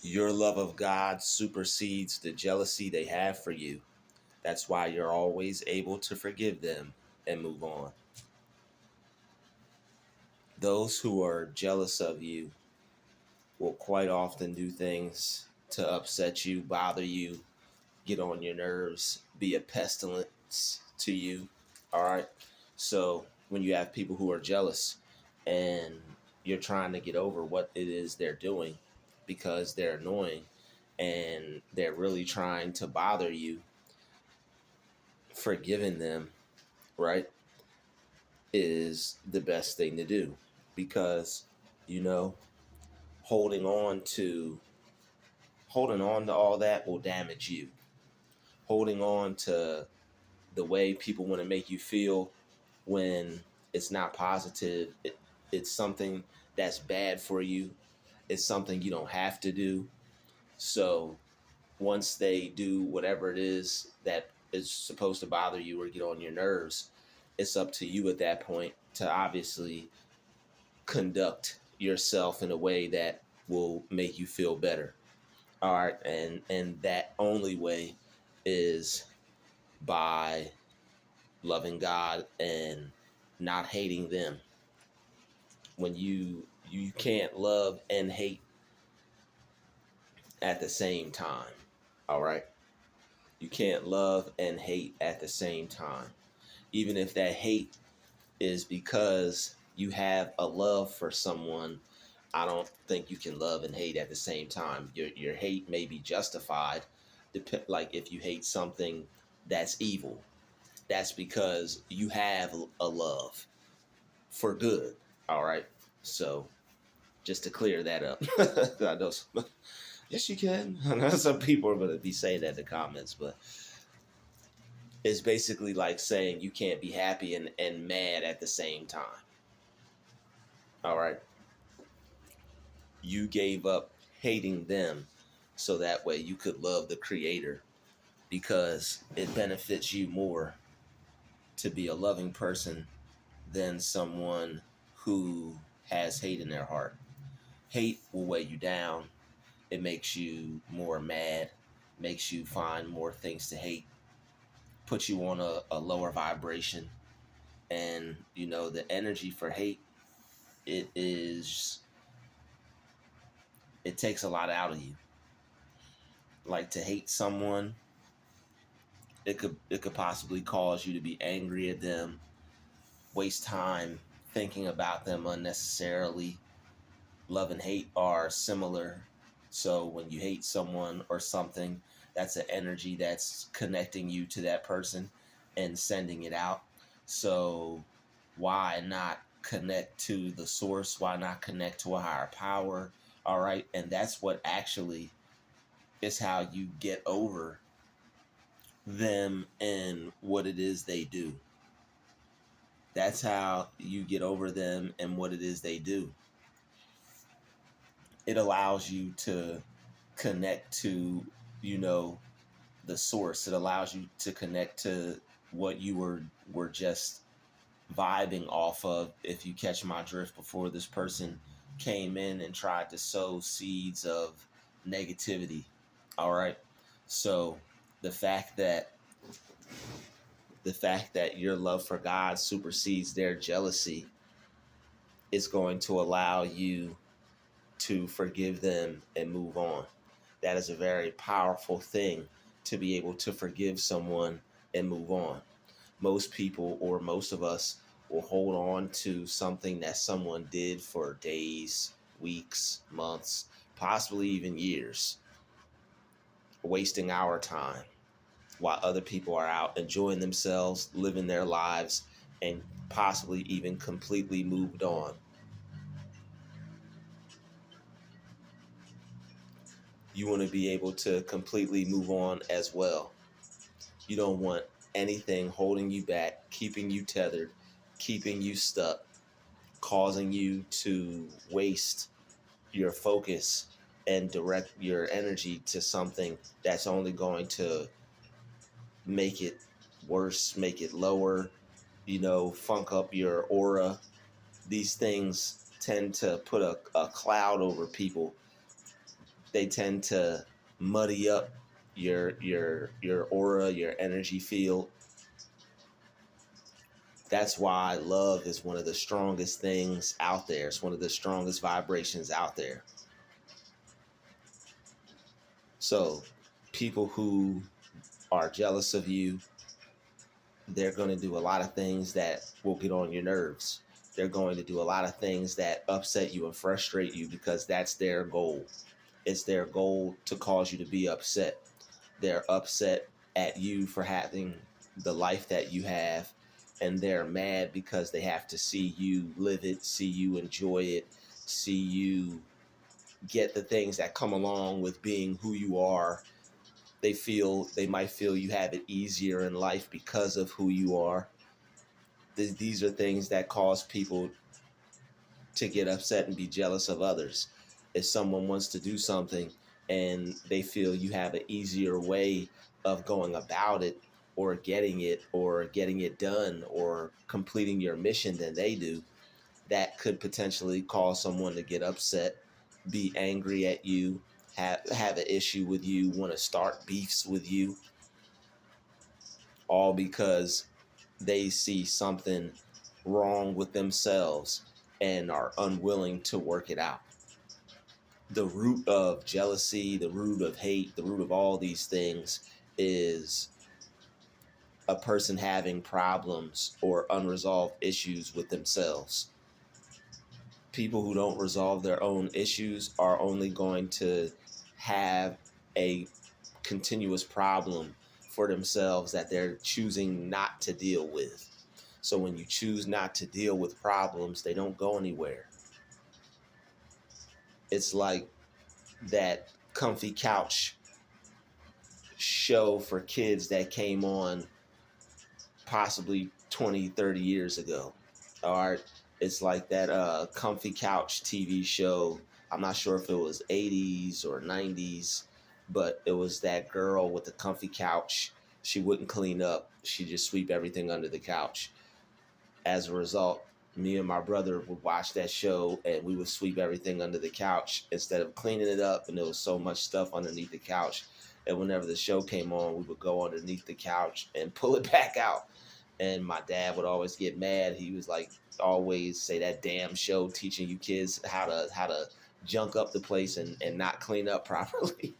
Your love of God supersedes the jealousy they have for you. That's why you're always able to forgive them and move on. Those who are jealous of you will quite often do things to upset you, bother you, get on your nerves, be a pestilence to you. All right. So when you have people who are jealous and you're trying to get over what it is they're doing because they're annoying and they're really trying to bother you, forgiving them, right, is the best thing to do because, you know, holding on to holding on to all that will damage you. Holding on to the way people want to make you feel when it's not positive, it's something that's bad for you. It's something you don't have to do. So once they do whatever it is that is supposed to bother you or get on your nerves, it's up to you at that point to obviously conduct yourself in a way that will make you feel better. All right, and that only way is by loving God and not hating them. When you can't love and hate at the same time. All right? You can't love and hate at the same time. Even if that hate is because you have a love for someone, I don't think you can love and hate at the same time. Your hate may be justified. Like if you hate something that's evil, that's because you have a love for good. All right. So just to clear that up, I know yes, you can. I know some people are going to be saying that in the comments, but it's basically like saying you can't be happy and mad at the same time. All right. You gave up hating them so that way you could love the creator because it benefits you more to be a loving person than someone who has hate in their heart. Hate will weigh you down. It makes you more mad, makes you find more things to hate, puts you on a lower vibration. And, you know, the energy for hate, it is, it takes a lot out of you. Like to hate someone, it could possibly cause you to be angry at them, waste time thinking about them unnecessarily. Love and hate are similar. So when you hate someone or something, that's an energy that's connecting you to that person and sending it out. So why not connect to the source? Why not connect to a higher power? All right. And that's what actually is how you get over them and what it is they do. That's how you get over them and what it is they do. It allows you to connect to, you know, the source. It allows you to connect to what you were just vibing off of. If you catch my drift, before this person came in and tried to sow seeds of negativity. All right. So the fact that your love for God supersedes their jealousy is going to allow you to forgive them and move on. That is a very powerful thing, to be able to forgive someone and move on. Most people, or most of us, will hold on to something that someone did for days, weeks, months, possibly even years, wasting our time while other people are out enjoying themselves, living their lives, and possibly even completely moved on. You want to be able to completely move on as well. You don't want anything holding you back, keeping you tethered, keeping you stuck, causing you to waste your focus and direct your energy to something that's only going to make it worse, make it lower, you know, funk up your aura. These things tend to put a cloud over people they tend to muddy up your aura, your energy field. That's why love is one of the strongest things out there. It's one of the strongest vibrations out there. So people who are jealous of you, they're going to do a lot of things that will get on your nerves. They're going to do a lot of things that upset you and frustrate you because that's their goal. It's their goal to cause you to be upset. They're upset at you for having the life that you have, and they're mad because they have to see you live it, see you enjoy it, see you get the things that come along with being who you are. They might feel you have it easier in life because of who you are. These are things that cause people to get upset and be jealous of others. If someone wants to do something and they feel you have an easier way of going about it, or getting it done, or completing your mission than they do, that could potentially cause someone to get upset, be angry at you, have an issue with you, want to start beefs with you, all because they see something wrong with themselves and are unwilling to work it out. The root of jealousy, the root of hate, the root of all these things is a person having problems or unresolved issues with themselves. People who don't resolve their own issues are only going to have a continuous problem for themselves that they're choosing not to deal with. So when you choose not to deal with problems, they don't go anywhere. It's like that comfy couch show for kids that came on possibly 20, 30 years ago. All right. It's like that comfy couch TV show. I'm not sure if it was 80s or 90s, but it was that girl with the comfy couch. She wouldn't clean up. She just sweep everything under the couch. As a result, me and my brother would watch that show and we would sweep everything under the couch instead of cleaning it up. And there was so much stuff underneath the couch. And whenever the show came on, we would go underneath the couch and pull it back out. And my dad would always get mad. He was like, always say that damn show teaching you kids how to junk up the place and not clean up properly.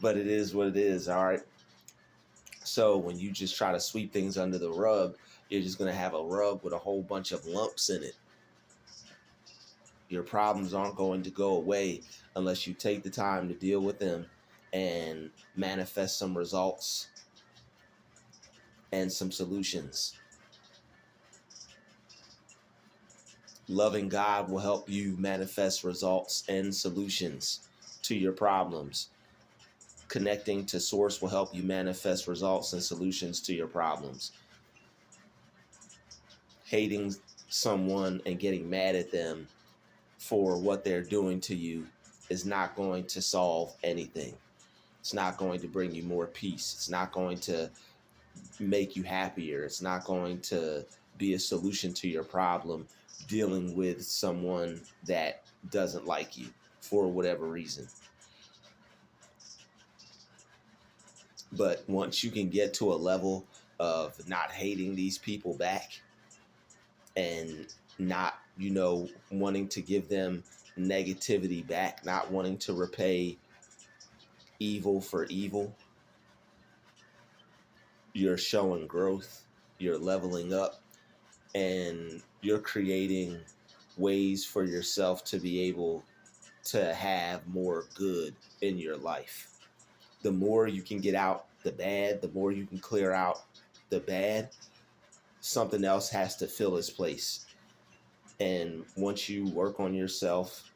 But it is what it is. All right. So when you just try to sweep things under the rug, you're just going to have a rug with a whole bunch of lumps in it. Your problems aren't going to go away unless you take the time to deal with them and manifest some results and some solutions. Loving God will help you manifest results and solutions to your problems. Connecting to Source will help you manifest results and solutions to your problems. Hating someone and getting mad at them for what they're doing to you is not going to solve anything. It's not going to bring you more peace. It's not going to make you happier. It's not going to be a solution to your problem dealing with someone that doesn't like you for whatever reason. But once you can get to a level of not hating these people back and not, wanting to give them negativity back, not wanting to repay evil for evil, you're showing growth, you're leveling up, and you're creating ways for yourself to be able to have more good in your life. The more you can get out the bad, the more you can clear out the bad, something else has to fill its place. And once you work on yourself,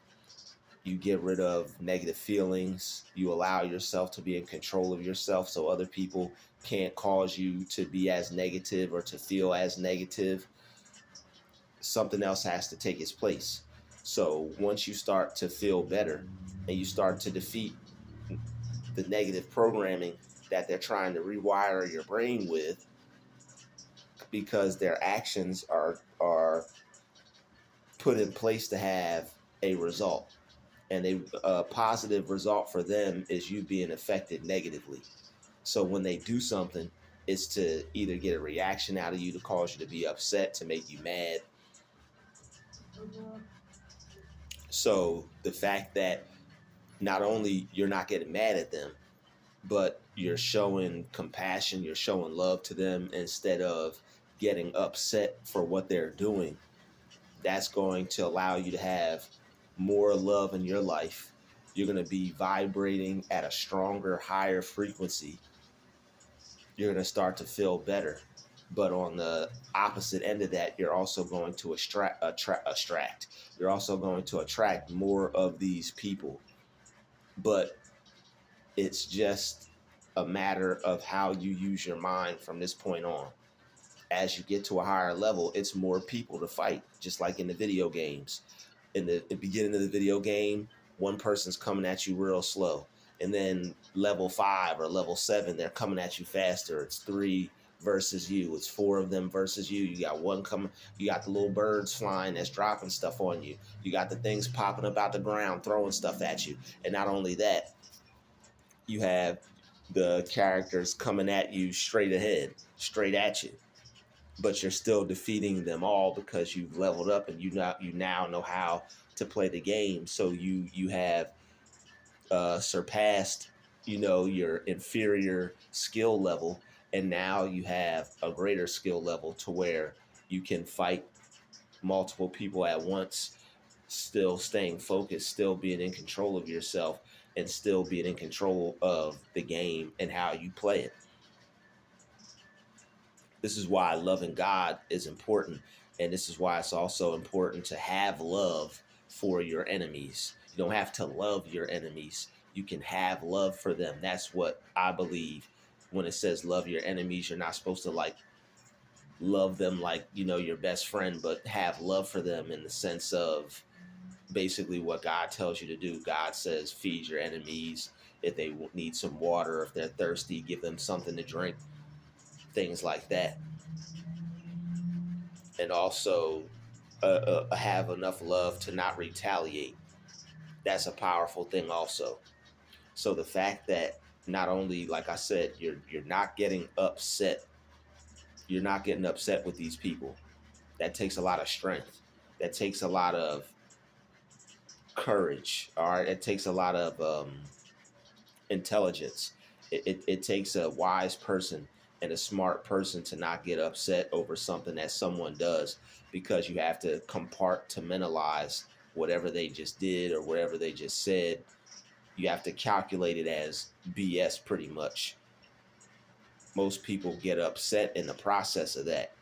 you get rid of negative feelings. You allow yourself to be in control of yourself so other people can't cause you to be as negative or to feel as negative. Something else has to take its place. So once you start to feel better and you start to defeat the negative programming that they're trying to rewire your brain with, because their actions are put in place to have a result. and a positive result for them is you being affected negatively. So when they do something, it's to either get a reaction out of you to cause you to be upset, to make you mad. So the fact that not only you're not getting mad at them, but you're showing compassion, you're showing love to them instead of getting upset for what they're doing, that's going to allow you to have more love in your life. You're going to be vibrating at a stronger, higher frequency. You're going to start to feel better. But on the opposite end of that, you're also going to attract. You're also going to attract more of these people. But it's just a matter of how you use your mind from this point on. As you get to a higher level, it's more people to fight, just like in the video games. In the beginning of the video game, one person's coming at you real slow. And then level 5 or level 7, they're coming at you faster. It's 3 versus you. It's 4 of them versus you. You got one coming. You got the little birds flying that's dropping stuff on you. You got the things popping up out the ground, throwing stuff at you. And not only that, you have the characters coming at you straight ahead, straight at you, but you're still defeating them all because you've leveled up and you now know how to play the game. So you have surpassed, your inferior skill level, and now you have a greater skill level to where you can fight multiple people at once, still staying focused, still being in control of yourself, and still being in control of the game and how you play it. This is why loving God is important. And this is why it's also important to have love for your enemies. You don't have to love your enemies. You can have love for them. That's what I believe when it says love your enemies. You're not supposed to love them like, your best friend, but have love for them in the sense of basically what God tells you to do. God says, feed your enemies. If they need some water, if they're thirsty, give them something to drink, things like that. And also have enough love to not retaliate. That's a powerful thing also. So the fact that not only, like I said, you're not getting upset, you're not getting upset with these people. That takes a lot of strength. That takes a lot of courage. All right, it takes a lot of intelligence. It takes a wise person and a smart person to not get upset over something that someone does, because you have to compartmentalize whatever they just did or whatever they just said. You have to calculate it as BS pretty much. Most people get upset in the process of that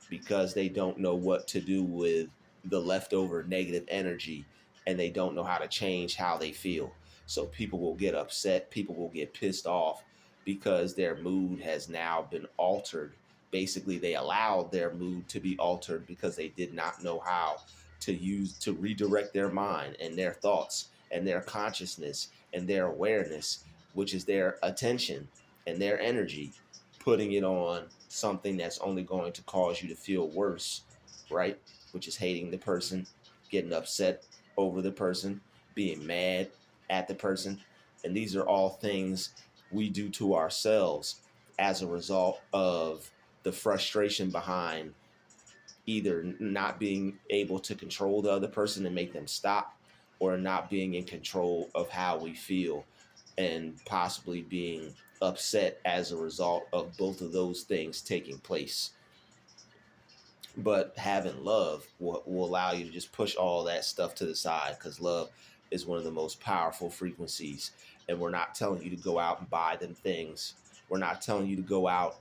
because they don't know what to do with the leftover negative energy, and they don't know how to change how they feel. So people will get upset, people will get pissed off because their mood has now been altered. Basically, they allowed their mood to be altered because they did not know how to redirect their mind and their thoughts and their consciousness and their awareness, which is their attention and their energy, putting it on something that's only going to cause you to feel worse, right? Which is hating the person, getting upset over the person, being mad at the person. And these are all things we do to ourselves as a result of the frustration behind either not being able to control the other person and make them stop, or not being in control of how we feel and possibly being upset as a result of both of those things taking place. But having love will allow you to just push all that stuff to the side, because love is one of the most powerful frequencies. And we're not telling you to go out and buy them things. We're not telling you to go out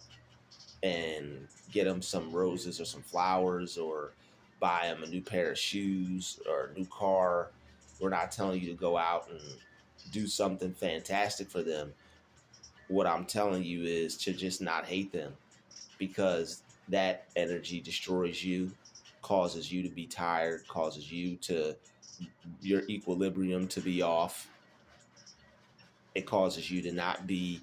and get them some roses or some flowers or buy them a new pair of shoes or a new car. We're not telling you to go out and do something fantastic for them. What I'm telling you is to just not hate them, because that energy destroys you, causes you to be tired, causes your equilibrium to be off. It causes you to not be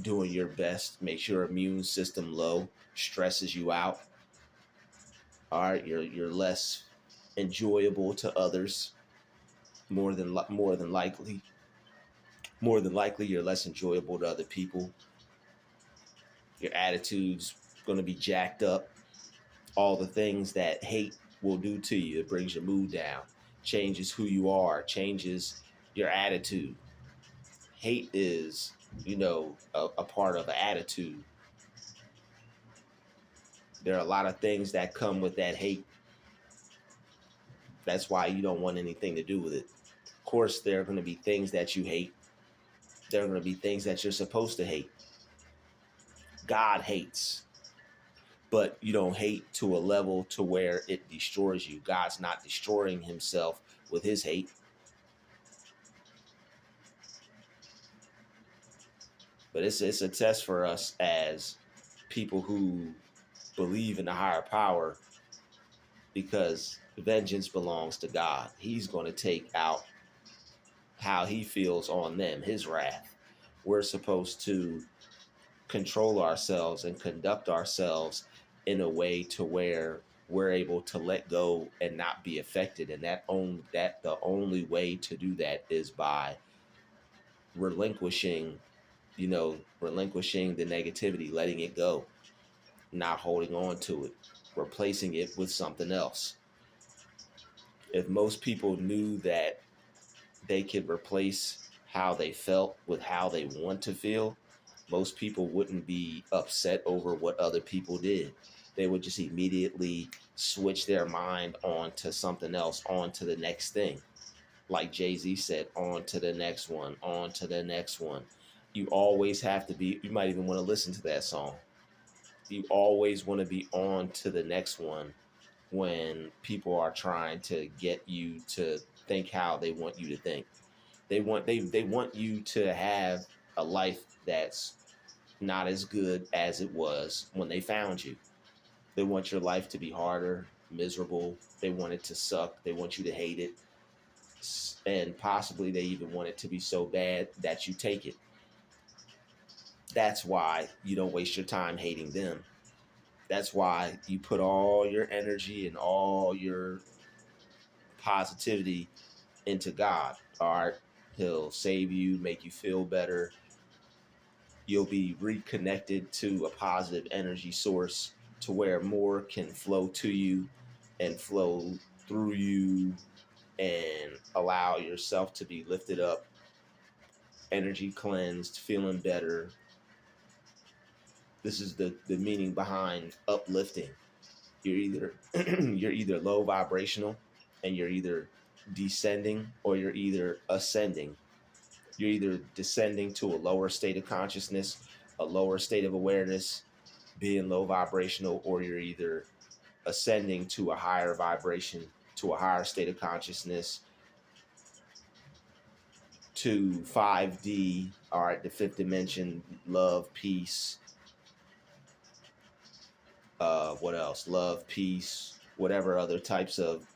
doing your best, makes your immune system low, stresses you out. All right, you're less enjoyable to others. more than likely you're less enjoyable to other people. Your attitude's going to be jacked up. All the things that hate will do to you. It brings your mood down, changes who you are, changes your attitude. Hate is, a part of an attitude. There are a lot of things that come with that hate. That's why you don't want anything to do with it. Of course, there are going to be things that you hate. There are going to be things that you're supposed to hate. God hates, but you don't hate to a level to where it destroys you. God's not destroying himself with his hate. But it's a test for us as people who believe in a higher power, because vengeance belongs to God. He's going to take out how he feels on them, his wrath. We're supposed to control ourselves and conduct ourselves in a way to where we're able to let go and not be affected. And that the only way to do that is by relinquishing the negativity, letting it go, not holding on to it, replacing it with something else. If most people knew that they could replace how they felt with how they want to feel, most people wouldn't be upset over what other people did. They would just immediately switch their mind on to something else, on to the next thing. Like Jay-Z said, on to the next one, on to the next one. You always have to be, you might even want to listen to that song. You always want to be on to the next one when people are trying to get you to think how they want you to think. They want you to have a life that's not as good as it was when they found you. They want your life to be harder, miserable. They want it to suck. They want you to hate it. And possibly they even want it to be so bad that you take it. That's why you don't waste your time hating them. That's why you put all your energy and all your positivity into God. All right, he'll save you, make you feel better. You'll be reconnected to a positive energy source to where more can flow to you and flow through you and allow yourself to be lifted up, energy cleansed, feeling better. This is the meaning behind uplifting. You're either low vibrational and you're either descending or you're either ascending. You're either descending to a lower state of consciousness, a lower state of awareness, being low vibrational, or you're either ascending to a higher vibration, to a higher state of consciousness, to 5D, all right, the fifth dimension, love, peace, what else? Love, peace, whatever other types of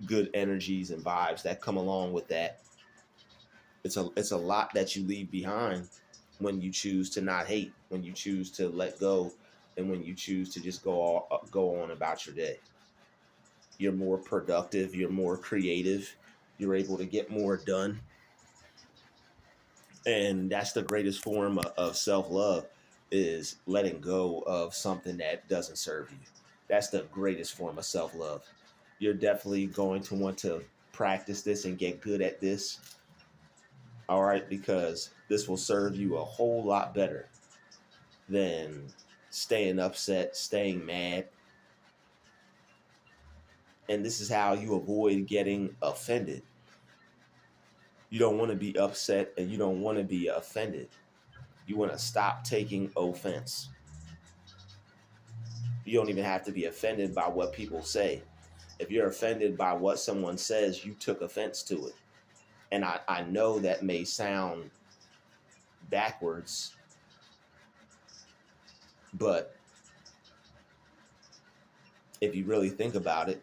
good energies and vibes that come along with that. It's a lot that you leave behind when you choose to not hate, when you choose to let go, and when you choose to just go on about your day. You're more productive, you're more creative, you're able to get more done. And that's the greatest form of self-love, is letting go of something that doesn't serve you. That's the greatest form of self-love. You're definitely going to want to practice this and get good at this. All right, because this will serve you a whole lot better than staying upset, staying mad. And this is how you avoid getting offended. You don't want to be upset and you don't want to be offended. You want to stop taking offense. You don't even have to be offended by what people say. If you're offended by what someone says, you took offense to it. And I know that may sound backwards, but if you really think about it,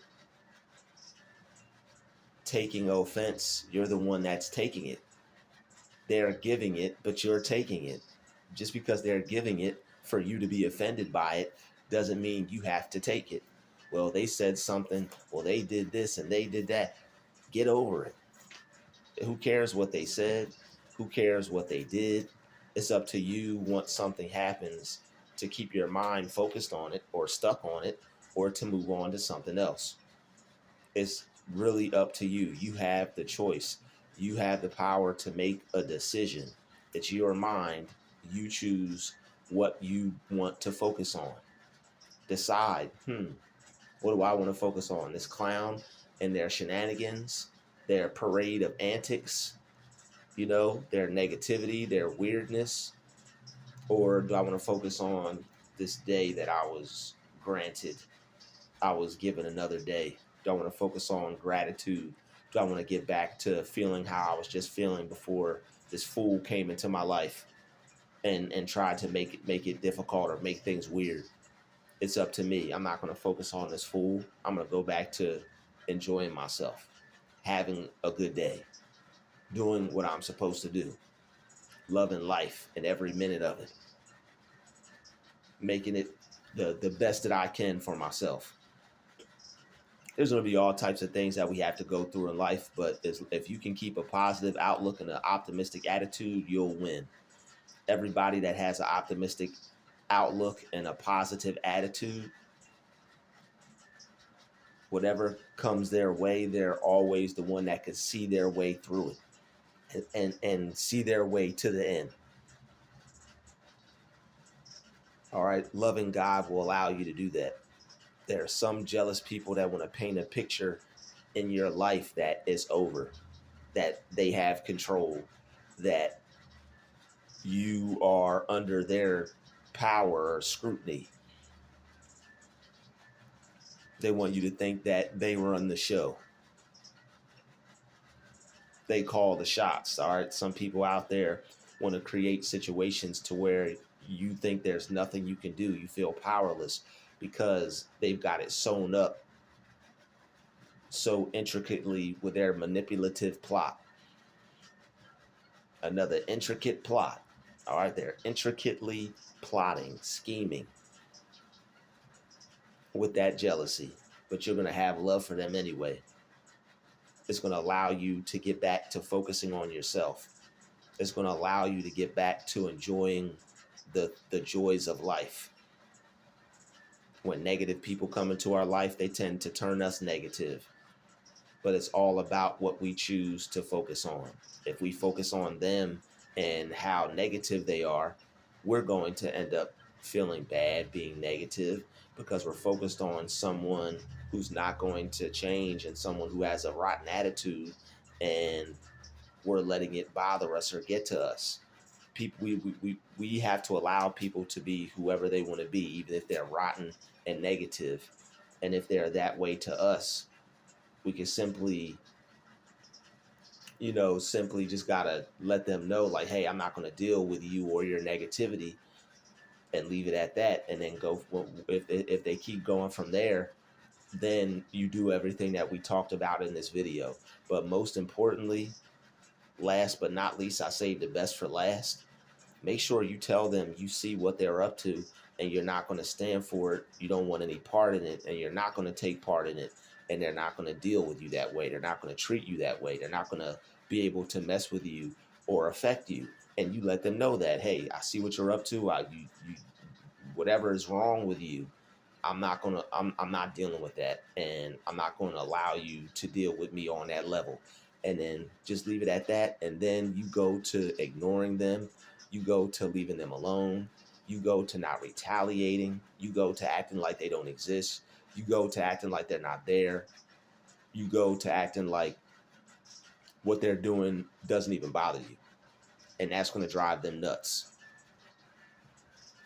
taking offense, you're the one that's taking it. They're giving it, but you're taking it. Just because they're giving it for you to be offended by it doesn't mean you have to take it. Well, they said something. Well, they did this and they did that. Get over it. Who cares what they said? Who cares what they did? It's up to you once something happens to keep your mind focused on it or stuck on it or to move on to something else. It's really up to you. You have the choice. You have the power to make a decision. It's your mind. You choose what you want to focus on. Decide, what do I want to focus on? This clown and their shenanigans, their parade of antics, their negativity, their weirdness? Or do I want to focus on this day that I was granted? I was given another day. Do I want to focus on gratitude? Do I want to get back to feeling how I was just feeling before this fool came into my life and tried to make it difficult or make things weird? It's up to me. I'm not going to focus on this fool. I'm going to go back to enjoying myself, having a good day, doing what I'm supposed to do, loving life and every minute of it, making it the best that I can for myself. There's going to be all types of things that we have to go through in life, but if you can keep a positive outlook and an optimistic attitude, you'll win. Everybody that has an optimistic outlook and a positive attitude, whatever comes their way, they're always the one that can see their way through it and see their way to the end. All right, loving God will allow you to do that. There are some jealous people that want to paint a picture in your life that is over, that they have control, that you are under their power or scrutiny. They want you to think that they run the show. They call the shots. All right. Some people out there want to create situations to where you think there's nothing you can do. You feel powerless because they've got it sewn up so intricately with their manipulative plot. Another intricate plot. All right. They're intricately plotting, scheming with that jealousy, but you're going to have love for them anyway. It's going to allow you to get back to focusing on yourself. It's going to allow you to get back to enjoying the joys of life. When negative people come into our life, they tend to turn us negative. But it's all about what we choose to focus on. If we focus on them and how negative they are, we're going to end up feeling bad, being negative, because we're focused on someone who's not going to change and someone who has a rotten attitude, and we're letting it bother us or get to us. People, we have to allow people to be whoever they want to be, even if they're rotten and negative. And if they're that way to us, we can simply just gotta let them know, like, hey, I'm not going to deal with you or your negativity, and leave it at that. And then go, if they keep going from there, then you do everything that we talked about in this video. But most importantly, last but not least, I saved the best for last. Make sure you tell them you see what they're up to and you're not going to stand for it. You don't want any part in it, and you're not going to take part in it. And they're not going to deal with you that way. They're not going to treat you that way. They're not going to be able to mess with you or affect you. And you let them know that, hey, I see what you're up to. You whatever is wrong with you, I'm not dealing with that, and I'm not going to allow you to deal with me on that level. And then just leave it at that. And then you go to ignoring them. You go to leaving them alone. You go to not retaliating. You go to acting like they don't exist. You go to acting like they're not there. You go to acting like what they're doing doesn't even bother you. And that's going to drive them nuts.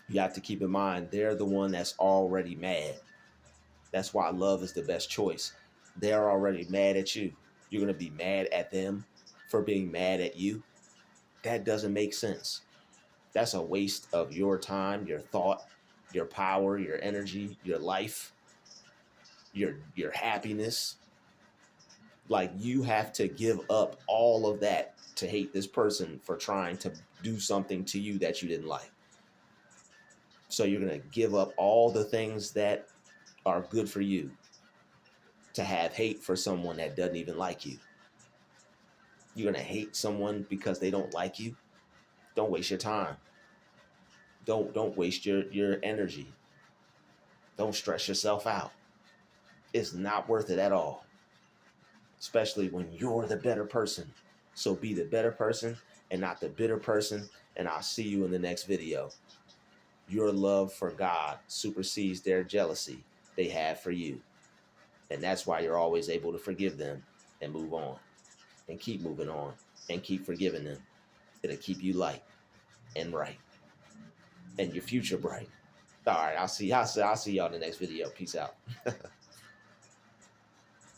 You have to keep in mind, they're the one that's already mad. That's why love is the best choice. They're already mad at you. You're going to be mad at them for being mad at you. That doesn't make sense. That's a waste of your time, your thought, your power, your energy, your life, your happiness. Like, you have to give up all of that to hate this person for trying to do something to you that you didn't like. So you're going to give up all the things that are good for you to have hate for someone that doesn't even like you. You're going to hate someone because they don't like you. Don't waste your time. Don't waste your energy. Don't stress yourself out. It's not worth it at all, especially when you're the better person. So be the better person and not the bitter person, and I'll see you in the next video. Your love for God supersedes their jealousy they have for you. And that's why you're always able to forgive them and move on and keep moving on and keep forgiving them. It'll keep you light and right and your future bright. All right, I'll see y'all in the next video. Peace out.